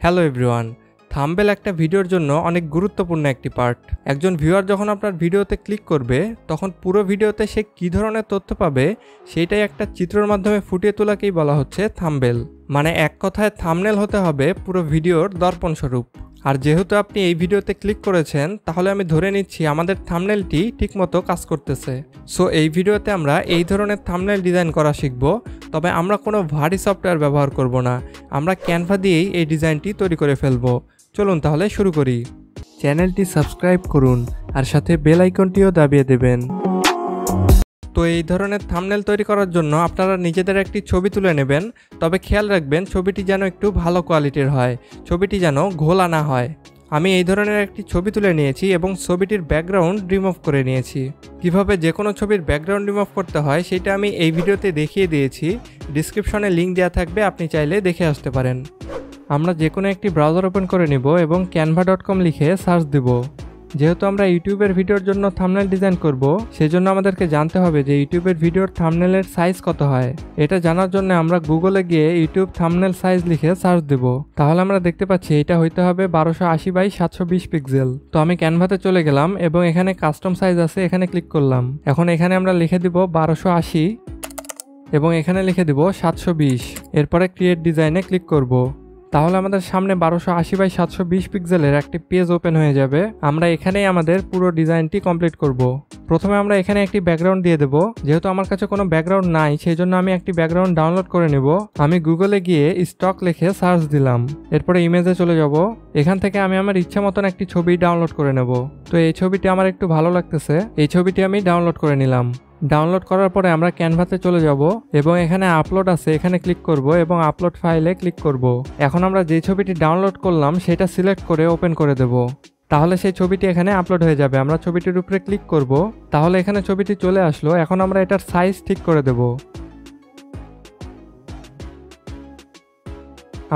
Hello everyone, thumbnail একটা ভিডিওর জন্য অনেক গুরুত্বপূর্ণ একটি পার্ট। একজন ভিউয়ার যখন আপনার ভিডিওতে ক্লিক করবে তখন পুরো ভিডিওতে সে কী ধরনের তথ্য পাবে সেইটাই একটা চিত্রের মাধ্যমে ফুটিয়ে তোলাকেই বলা হচ্ছে থাম্বনেল। মানে এক কথায় থাম্বনেল হতে হবে পুরো ভিডিওর দর্পণ স্বরূপ। আর যেহেতু আপনি এই ভিডিওতে ক্লিক করেছেন তাহলে আমি ধরে নিচ্ছি আমাদের থাম্বনেলটি ঠিকমতো কাজ করতেছে। সো এই ভিডিওতে আমরা এই ধরনের থাম্বনেল ডিজাইন করা শিখব, তবে আমরা কোনো ভারী সফটওয়্যার ব্যবহার করব না, আমরা ক্যানভা দিয়েই এই ডিজাইনটি তৈরি করে ফেলব। চলুন তাহলে শুরু করি। চ্যানেলটি সাবস্ক্রাইব করুন আর সাথে বেল আইকনটিও দাবিয়ে দেবেন। তো এই ধরনের থাম্বনেল তৈরি করার জন্য আপনারা নিজেদের একটি ছবি তুলে নেবেন, তবে খেয়াল রাখবেন ছবিটি যেন একটু ভালো কোয়ালিটির হয়, ছবিটি যেন ঘোলা না হয়। আমি এই ধরনের একটি ছবি তুলে নিয়েছি এবং ছবিটির ব্যাকগ্রাউন্ড রিমুভ করে নিয়েছি। কিভাবে যে কোনো ছবির ব্যাকগ্রাউন্ড রিমুভ করতে হয় সেটা আমি এই ভিডিওতে দেখিয়ে দিয়েছি, ডিসক্রিপশনে লিঙ্ক দেওয়া থাকবে, আপনি চাইলে দেখে আসতে পারেন। আমরা যে কোনো একটি ব্রাউজার ওপেন করে নিব এবং canva.com লিখে সার্চ দেব। যেহেতু আমরা ইউটিউবের ভিডিওর জন্য থাম্বনেল ডিজাইন করব, সেজন্য আমাদেরকে জানতে হবে যে ইউটিউবের ভিডিওর থাম্বনেলের সাইজ কত হয়। এটা জানার জন্য আমরা গুগলে গিয়ে ইউটিউব থাম্বনেল সাইজ লিখে সার্চ দেব। তাহলে আমরা দেখতে পাচ্ছি এটা হইতে হবে 1280x720 পিক্সেল। তো আমি ক্যানভাতে চলে গেলাম এবং এখানে কাস্টম সাইজ আছে, এখানে ক্লিক করলাম। এখন এখানে আমরা লিখে দিব 1280 এবং এখানে লিখে দিব 720। এরপরে ক্রিয়েট ডিজাইনে ক্লিক করব। তাহলে আমাদের সামনে 1280x720 পিক্সেলের একটি পেজ ওপেন হয়ে যাবে। আমরা এখানেই আমাদের পুরো ডিজাইনটি কমপ্লিট করব। প্রথমে আমরা এখানে একটি ব্যাকগ্রাউন্ড দিয়ে দেব। যেহেতু আমার কাছে কোনো ব্যাকগ্রাউন্ড নাই সেই জন্য আমি একটি ব্যাকগ্রাউন্ড ডাউনলোড করে নেব। আমি গুগলে গিয়ে স্টক লিখে সার্চ দিলাম, এরপরে ইমেজে চলে যাব। এখান থেকে আমি আমার ইচ্ছা মতন একটি ছবি ডাউনলোড করে নেব। তো এই ছবিটি আমার একটু ভালো লাগতেছে, এই ছবিটি আমি ডাউনলোড করে নিলাম। ডাউনলোড করার পরে আমরা ক্যানভাতে চলে যাব এবং এখানে আপলোড আছে, এখানে ক্লিক করব এবং আপলোড ফাইলে ক্লিক করব। এখন আমরা যে ছবিটি ডাউনলোড করলাম সেটা সিলেক্ট করে ওপেন করে দেব। তাহলে সেই ছবিটি এখানে আপলোড হয়ে যাবে। আমরা ছবিটির উপরে ক্লিক করব, তাহলে এখানে ছবিটি চলে আসলো। এখন আমরা এটার সাইজ ঠিক করে দেব।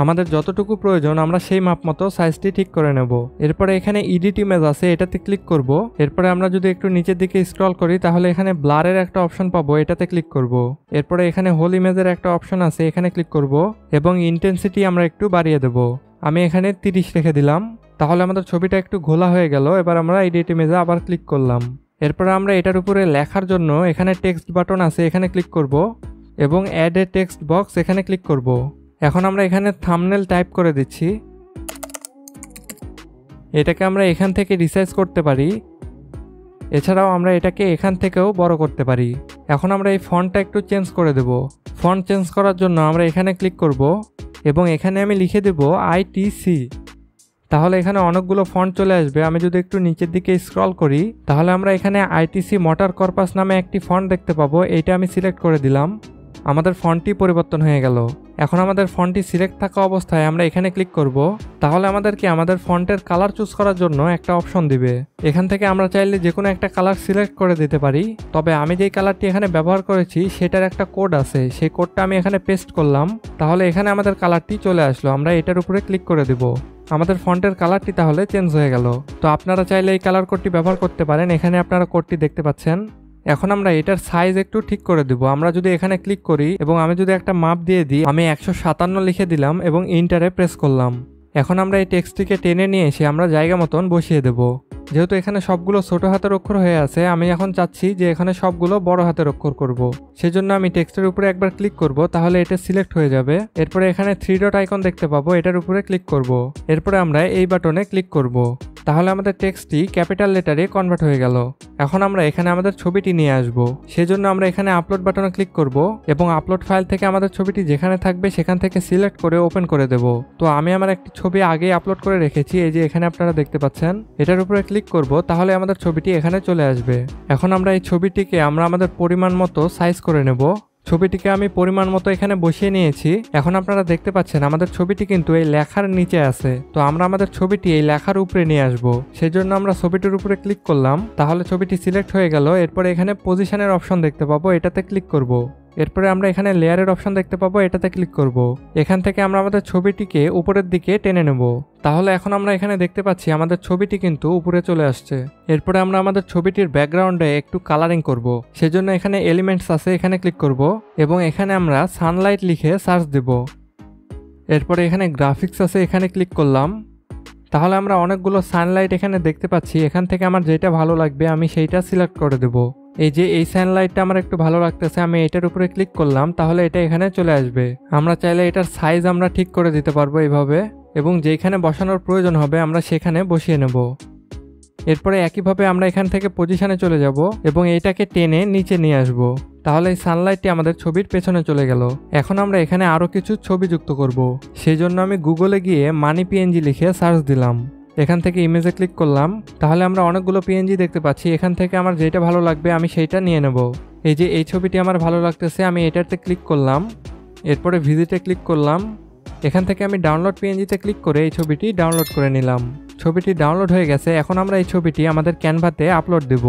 আমাদের যতটুকু প্রয়োজন আমরা সেই মাপ মতো সাইজটি ঠিক করে নেব। এরপরে এখানে এডিট ইমেজ আছে, এটাতে ক্লিক করব। এরপরে আমরা যদি একটু নিচের দিকে স্ক্রল করি তাহলে এখানে ব্লারের একটা অপশন পাবো, এটাতে ক্লিক করব। এরপরে এখানে হোল ইমেজের একটা অপশন আছে, এখানে ক্লিক করব এবং ইন্টেন্সিটি আমরা একটু বাড়িয়ে দেব। আমি এখানে 30 রেখে দিলাম। তাহলে আমাদের ছবিটা একটু ঘোলা হয়ে গেল। এবার আমরা এডিট ইমেজে আবার ক্লিক করলাম। এরপরে আমরা এটার উপরে লেখার জন্য এখানে টেক্সট বাটন আছে, এখানে ক্লিক করব এবং অ্যাড এ টেক্সট বক্স এখানে ক্লিক করব। এখন আমরা এখানে থাম্বনেল টাইপ করে দিচ্ছি। এটাকে আমরা এখান থেকে রিসাইজ করতে পারি, এছাড়াও আমরা এটাকে এখান থেকেও বড় করতে পারি। এখন আমরা এই ফন্টটা একটু চেঞ্জ করে দেব। ফন্ট চেঞ্জ করার জন্য আমরা এখানে ক্লিক করব এবং এখানে আমি লিখে দেব ITC। তাহলে এখানে অনেকগুলো ফন্ট চলে আসবে। আমি যদি একটু নিচের দিকে স্ক্রল করি তাহলে আমরা এখানে ITC মোটর কর্পাস নামে একটি ফন্ট দেখতে পাবো, এইটা আমি সিলেক্ট করে দিলাম। আমাদের ফন্টটি পরিবর্তন হয়ে গেল। এখন আমাদের ফন্টটি সিলেক্ট থাকা অবস্থায় আমরা এখানে ক্লিক করব। তাহলে আমাদেরকে আমাদের ফন্টের কালার চুজ করার জন্য একটা অপশন দিবে। এখান থেকে আমরা চাইলে যে কোনো একটা কালার সিলেক্ট করে দিতে পারি, তবে আমি যেই কালারটি এখানে ব্যবহার করেছি সেটার একটা কোড আছে, সেই কোডটা আমি এখানে পেস্ট করলাম। তাহলে এখানে আমাদের কালারটি চলে আসলো। আমরা এটার উপরে ক্লিক করে দেব। আমাদের ফন্টের কালারটি তাহলে চেঞ্জ হয়ে গেল। তো আপনারা চাইলে এই কালার কোডটি ব্যবহার করতে পারেন, এখানে আপনারা কোডটি দেখতে পাচ্ছেন। এখন আমরা এটার সাইজ একটু ঠিক করে দেব। আমরা যদি এখানে ক্লিক করি এবং আমি যদি একটা মাপ দিয়ে দিই, আমি 157 লিখে দিলাম এবং ইন্টারে প্রেস করলাম। এখন আমরা এই টেক্সটটিকে টেনে নিয়ে এসে আমরা জায়গা মতন বসিয়ে দেব। যেহেতু এখানে সবগুলো ছোট হাতের অক্ষর হয়ে আছে, আমি এখন চাচ্ছি যে এখানে সবগুলো বড় হাতের অক্ষর করব। সেজন্য আমি টেক্সটের উপরে একবার ক্লিক করব, তাহলে এটা সিলেক্ট হয়ে যাবে। এরপরে এখানে 3 ডট আইকন দেখতে পাবো, এটার উপরে ক্লিক করব। এরপরে আমরা এই বাটনে ক্লিক করব। তাহলে আমাদের টেক্সটটি ক্যাপিটাল লেটারে কনভার্ট হয়ে গেল। এখন আমরা এখানে আমাদের ছবিটি নিয়ে আসব। সেজন্য আমরা এখানে আপলোড বাটনে ক্লিক করব এবং আপলোড ফাইল থেকে আমাদের ছবিটি যেখানে থাকবে সেখান থেকে সিলেক্ট করে ওপেন করে দেব। তো আমি আমার একটি ছবি আগে আপলোড করে রেখেছি, এই যে এখানে আপনারা দেখতে পাচ্ছেন। এটার উপরে ক্লিক করব, তাহলে আমাদের ছবিটি এখানে চলে আসবে। এখন আমরা এই ছবিটিকে আমরা আমাদের পরিমাণ মতো সাইজ করে নেব। ছবিটিকে আমি পরিমাণ মতো এখানে বসিয়ে নিয়েছি। এখন আপনারা দেখতে পাচ্ছেন আমাদের ছবিটি কিন্তু এই লেখার নিচে আছে। তো আমরা আমাদের ছবিটি এই লেখার উপরে নিয়ে আসব। সেজন্য আমরা ছবিটির উপরে ক্লিক করলাম, তাহলে ছবিটি সিলেক্ট হয়ে গেল। এরপরে এখানে পজিশনের অপশন দেখতে পাবো, এটাতে ক্লিক করব। এরপরে আমরা এখানে লেয়ারের অপশন দেখতে পাবো, এটাতে ক্লিক করব। এখান থেকে আমরা আমাদের ছবিটিকে উপরের দিকে টেনে নেব। তাহলে এখন আমরা এখানে দেখতে পাচ্ছি আমাদের ছবিটি কিন্তু উপরে চলে আসছে। এরপরে আমরা আমাদের ছবিটির ব্যাকগ্রাউন্ডে একটু কালারিং করব। সেজন্য এখানে এলিমেন্টস আছে, এখানে ক্লিক করব এবং এখানে আমরা সানলাইট লিখে সার্চ দেব। এরপরে এখানে গ্রাফিক্স আছে, এখানে ক্লিক করলাম। তাহলে আমরা অনেকগুলো সানলাইট এখানে দেখতে পাচ্ছি। এখান থেকে আমার যেটা ভালো লাগবে আমি সেইটা সিলেক্ট করে দেব। এই যে এই সানলাইটটা আমার একটু ভালো লাগতেছে, আমি এটার উপরে ক্লিক করলাম, তাহলে এটা এখানে চলে আসবে। আমরা চাইলে এটার সাইজ আমরা ঠিক করে দিতে পারবো এইভাবে, এবং যেখানে বসানোর প্রয়োজন হবে আমরা সেখানে বসিয়ে নেব। এরপরে একইভাবে আমরা এখান থেকে পজিশনে চলে যাব এবং এইটাকে টেনে নিচে নিয়ে আসব। তাহলে এই সানলাইটটি আমাদের ছবির পেছনে চলে গেল। এখন আমরা এখানে আরও কিছু ছবি যুক্ত করব। সেই জন্য আমি গুগলে গিয়ে মানি পিএনজি লিখে সার্চ দিলাম। এখান থেকে ইমেজে ক্লিক করলাম। তাহলে আমরা অনেকগুলো পিএনজি দেখতে পাচ্ছি। এখান থেকে আমার যেটা ভালো লাগবে আমি সেইটা নিয়ে নেব। এই যে এই ছবিটি আমার ভালো লাগতেছে, আমি এটাতে ক্লিক করলাম। এরপরে ভিজিটে ক্লিক করলাম। এখান থেকে আমি ডাউনলোড পিএনজিতে ক্লিক করে এই ছবিটি ডাউনলোড করে নিলাম। ছবিটি ডাউনলোড হয়ে গেছে। এখন আমরা এই ছবিটি আমাদের ক্যানভাতে আপলোড দেব।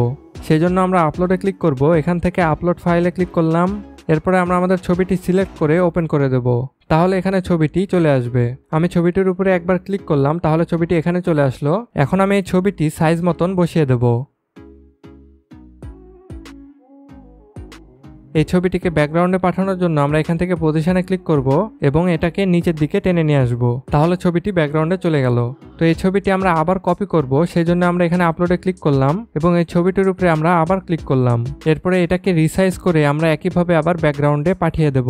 সেই জন্য আমরা আপলোডে ক্লিক করব। এখান থেকে আপলোড ফাইলে ক্লিক করলাম। এরপরে আমরা আমাদের ছবিটি সিলেক্ট করে ওপেন করে দেব। তাহলে এখানে ছবিটি চলে আসবে। আমি ছবিটির উপরে একবার ক্লিক করলাম, তাহলে ছবিটি এখানে চলে আসলো। এখন আমি এই ছবিটি সাইজ মতন বসিয়ে দেব। এই ছবিটিকে ব্যাকগ্রাউন্ডে পাঠানোর জন্য আমরা এখান থেকে পজিশনে ক্লিক করব এবং এটাকে নিচের দিকে টেনে নিয়ে আসব। তাহলে ছবিটি ব্যাকগ্রাউন্ডে চলে গেল। তো এই ছবিটি আমরা আবার কপি করব, সেই জন্য আমরা এখানে আপলোডে ক্লিক করলাম এবং এই ছবিটির উপরে আমরা আবার ক্লিক করলাম। এরপরে এটাকে রিসাইজ করে আমরা একইভাবে আবার ব্যাকগ্রাউন্ডে পাঠিয়ে দেব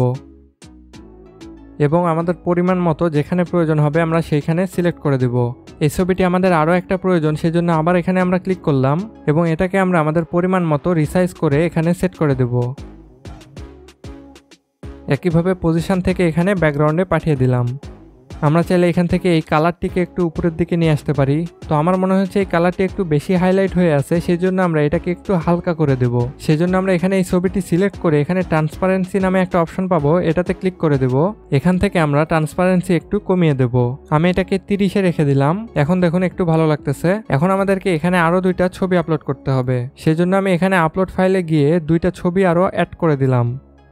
এবং আমাদের পরিমাণ মতো যেখানে প্রয়োজন হবে আমরা সেইখানে সিলেক্ট করে দেব। এই ছবিটি আমাদের আরও একটা প্রয়োজন, সেই জন্য আবার এখানে আমরা ক্লিক করলাম এবং এটাকে আমরা আমাদের পরিমাণ মতো রিসাইজ করে এখানে সেট করে দেব। একইভাবে পজিশন থেকে এখানে ব্যাকগ্রাউন্ডে পাঠিয়ে দিলাম। আমরা চাইলে এখান থেকে এই কালারটিকে একটু উপরের দিকে নিয়ে আসতে পারি। তো আমার মনে হচ্ছে এই কালারটি একটু বেশি হাইলাইট হয়ে আছে, সেই জন্য আমরা এটাকে একটু হালকা করে দেব। সেই জন্য আমরা এখানে এই ছবিটি সিলেক্ট করে এখানে ট্রান্সপারেন্সি নামে একটা অপশন পাবো, এটাতে ক্লিক করে দেব। এখান থেকে আমরা ট্রান্সপারেন্সি একটু কমিয়ে দেব। আমি এটাকে 30-এ রেখে দিলাম। এখন দেখুন একটু ভালো লাগতেছে। এখন আমাদেরকে এখানে আরো 2টা ছবি আপলোড করতে হবে। সেই জন্য আমি এখানে আপলোড ফাইলে গিয়ে 2টা ছবি আরো অ্যাড করে দিলাম।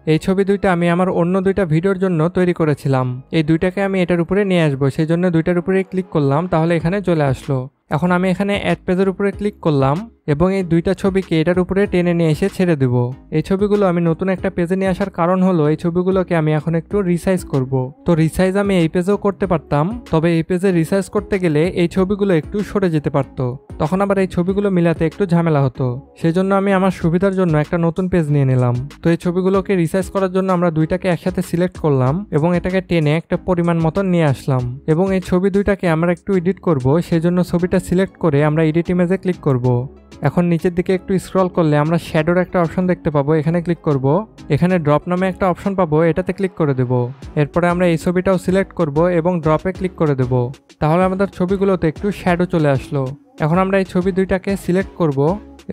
এই ছবি 2টা আমি আমার অন্য 2টা ভিডিওর জন্য তৈরি করেছিলাম। এই 2টাকে আমি এটার উপরে নিয়ে আসবো, সেই জন্য 2টার উপরে ক্লিক করলাম, তাহলে এখানে চলে আসলো। এখন আমি এখানে অ্যাড পেজের উপরে ক্লিক করলাম এবং এই 2টা ছবিকে এটার উপরে টেনে নিয়ে এসে ছেড়ে দেব। এই ছবিগুলো আমি নতুন একটা পেজে নিয়ে আসার কারণ হলো এই ছবিগুলোকে আমি এখন একটু রিসাইজ করব। তো রিসাইজ আমি এই পেজেও করতে পারতাম, তবে এই পেজে রিসাইজ করতে গেলে এই ছবিগুলো একটু সরে যেতে পারতো, তখন আবার এই ছবিগুলো মিলাতে একটু ঝামেলা হতো। সেই জন্য আমি আমার সুবিধার জন্য একটা নতুন পেজ নিয়ে নিলাম। তো এই ছবিগুলোকে রিসাইজ করার জন্য আমরা 2টাকে একসাথে সিলেক্ট করলাম এবং এটাকে টেনে একটা পরিমাণ মতন নিয়ে আসলাম এবং এই ছবি 2টাকে আমরা একটু এডিট করব। সেই জন্য ছবিটা সিলেক্ট করে আমরা এডিট ইমেজে ক্লিক করব। এখন নিচের দিকে একটু স্ক্রল করলে আমরা শ্যাডোর একটা অপশন দেখতে পাবো, এখানে ক্লিক করব। এখানে ড্রপ নামে একটা অপশন পাবো, এটাতে ক্লিক করে দেব। এরপরে আমরা এই ছবিটাও সিলেক্ট করব এবং ড্রপে ক্লিক করে দেব। তাহলে আমাদের ছবিগুলোতে একটু শ্যাডো চলে আসলো। এখন আমরা এই ছবি 2টাকে সিলেক্ট করব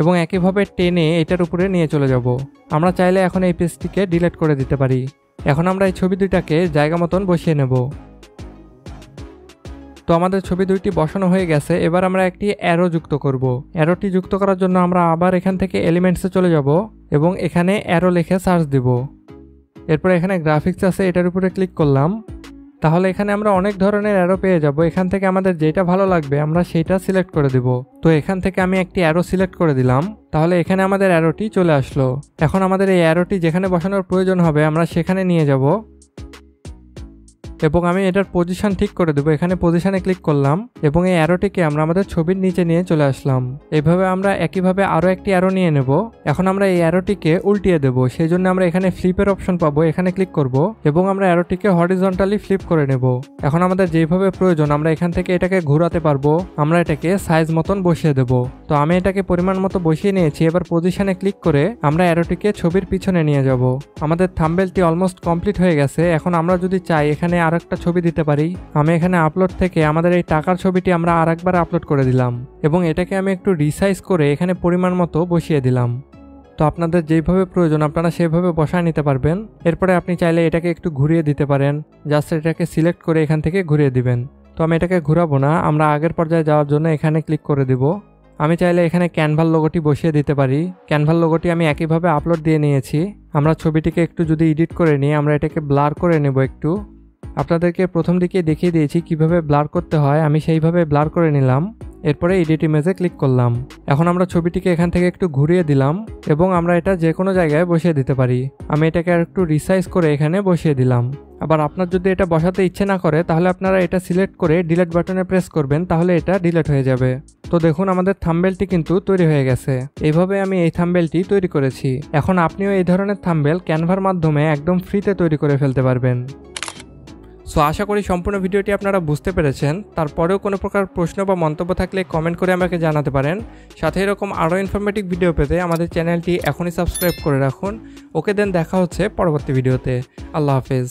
এবং একইভাবে টেনে এটার উপরে নিয়ে চলে যাব। আমরা চাইলে এখন এই পেজটিকে ডিলিট করে দিতে পারি। এখন আমরা এই ছবি 2টাকে জায়গা মতন বসিয়ে নেব। তো আমাদের ছবি 2টি বসানো হয়ে গেছে। এবার আমরা একটি অ্যারো যুক্ত করব। অ্যারোটি যুক্ত করার জন্য আমরা আবার এখান থেকে এলিমেন্টসে চলে যাব এবং এখানে অ্যারো লিখে সার্চ দিব। এরপর এখানে গ্রাফিক্স আছে, এটার উপরে ক্লিক করলাম। তাহলে এখানে আমরা অনেক ধরনের অ্যারো পেয়ে যাব। এখান থেকে আমাদের যেটা ভালো লাগবে আমরা সেইটা সিলেক্ট করে দিব। তো এখান থেকে আমি একটি অ্যারো সিলেক্ট করে দিলাম। তাহলে এখানে আমাদের অ্যারোটি চলে আসলো। এখন আমাদের এই অ্যারোটি যেখানে বসানোর প্রয়োজন হবে আমরা সেখানে নিয়ে যাব এবং আমি এটার পজিশন ঠিক করে দেবো। এখানে পজিশনে ক্লিক করলাম এবং এই অ্যারোটিকে আমরা আমাদের ছবির নিচে নিয়ে চলে আসলাম। এইভাবে আমরা একইভাবে আরও একটি অ্যারো নিয়ে নেব। এখন আমরা এই অ্যারোটিকে উল্টিয়ে দেব। সেই জন্য আমরা এখানে ফ্লিপের অপশন পাবো, এখানে ক্লিক করব এবং আমরা অ্যারোটিকে হরিজন্টালি ফ্লিপ করে নেব। এখন আমাদের যেভাবে প্রয়োজন আমরা এখান থেকে এটাকে ঘোরাতে পারবো। আমরা এটাকে সাইজ মতন বসিয়ে দেব। তো আমি এটাকে পরিমাণ মতো বসিয়ে নিয়েছি। এবার পজিশনে ক্লিক করে আমরা অ্যারোটিকে ছবির পিছনে নিয়ে যাব। আমাদের থাম্বনেলটি অলমোস্ট কমপ্লিট হয়ে গেছে। এখন আমরা যদি চাই এখানে আরেকটা ছবি দিতে পারি। আমি এখানে আপলোড থেকে আমাদের এই টাকার ছবিটি আমরা আরেকবার আপলোড করে দিলাম এবং এটাকে আমি একটু রিসাইজ করে এখানে পরিমাণ মতো বসিয়ে দিলাম। তো আপনাদের যেভাবে প্রয়োজন আপনারা সেভাবে বসায় নিতে পারবেন। এরপরে আপনি চাইলে এটাকে একটু ঘুরিয়ে দিতে পারেন। জাস্ট এটাকে সিলেক্ট করে এখান থেকে ঘুরিয়ে দিবেন। তো আমি এটাকে ঘুরাবো না, আমরা আগের পর্যায়ে যাওয়ার জন্য এখানে ক্লিক করে দিব। আমি চাইলে এখানে ক্যানভার লোগোটি বসিয়ে দিতে পারি। ক্যানভার লোগোটি আমি একইভাবে আপলোড দিয়ে নিয়েছি। আমরা ছবিটিকে একটু যদি এডিট করে নিই, আমরা এটাকে ব্লার করে নেব একটু। আপনাদেরকে প্রথম দিকে দেখিয়ে দিয়েছি কিভাবে ব্লার করতে হয়, আমি সেইভাবে ব্লার করে নিলাম। এরপরে এডিট ইমেজে ক্লিক করলাম। এখন আমরা ছবিটিকে এখান থেকে একটু ঘুরিয়ে দিলাম এবং আমরা এটা যে কোনো জায়গায় বসিয়ে দিতে পারি। আমি এটাকে আর একটু রিসাইজ করে এখানে বসিয়ে দিলাম। আবার আপনার যদি এটা বসাতে ইচ্ছে না করে তাহলে আপনারা এটা সিলেক্ট করে ডিলিট বাটনে প্রেস করবেন, তাহলে এটা ডিলিট হয়ে যাবে। তো দেখুন আমাদের থাম্বনেলটি কিন্তু তৈরি হয়ে গেছে। এইভাবে আমি এই থাম্বনেলটি তৈরি করেছি। এখন আপনিও এই ধরনের থাম্বনেল ক্যানভার মাধ্যমে একদম ফ্রিতে তৈরি করে ফেলতে পারবেন। সো আশা করি সম্পূর্ণ ভিডিওটি আপনারা বুঝতে পেরেছেন। তারপরেও কোনো প্রকার প্রশ্ন বা মন্তব্য থাকলে কমেন্ট করে আমাকে জানাতে পারেন। সাথে এরকম আরও ইনফরমেটিভ ভিডিও পেতে আমাদের চ্যানেলটি এখনই সাবস্ক্রাইব করে রাখুন। ওকে দেন দেখা হচ্ছে পরবর্তী ভিডিওতে। আল্লাহ হাফেজ।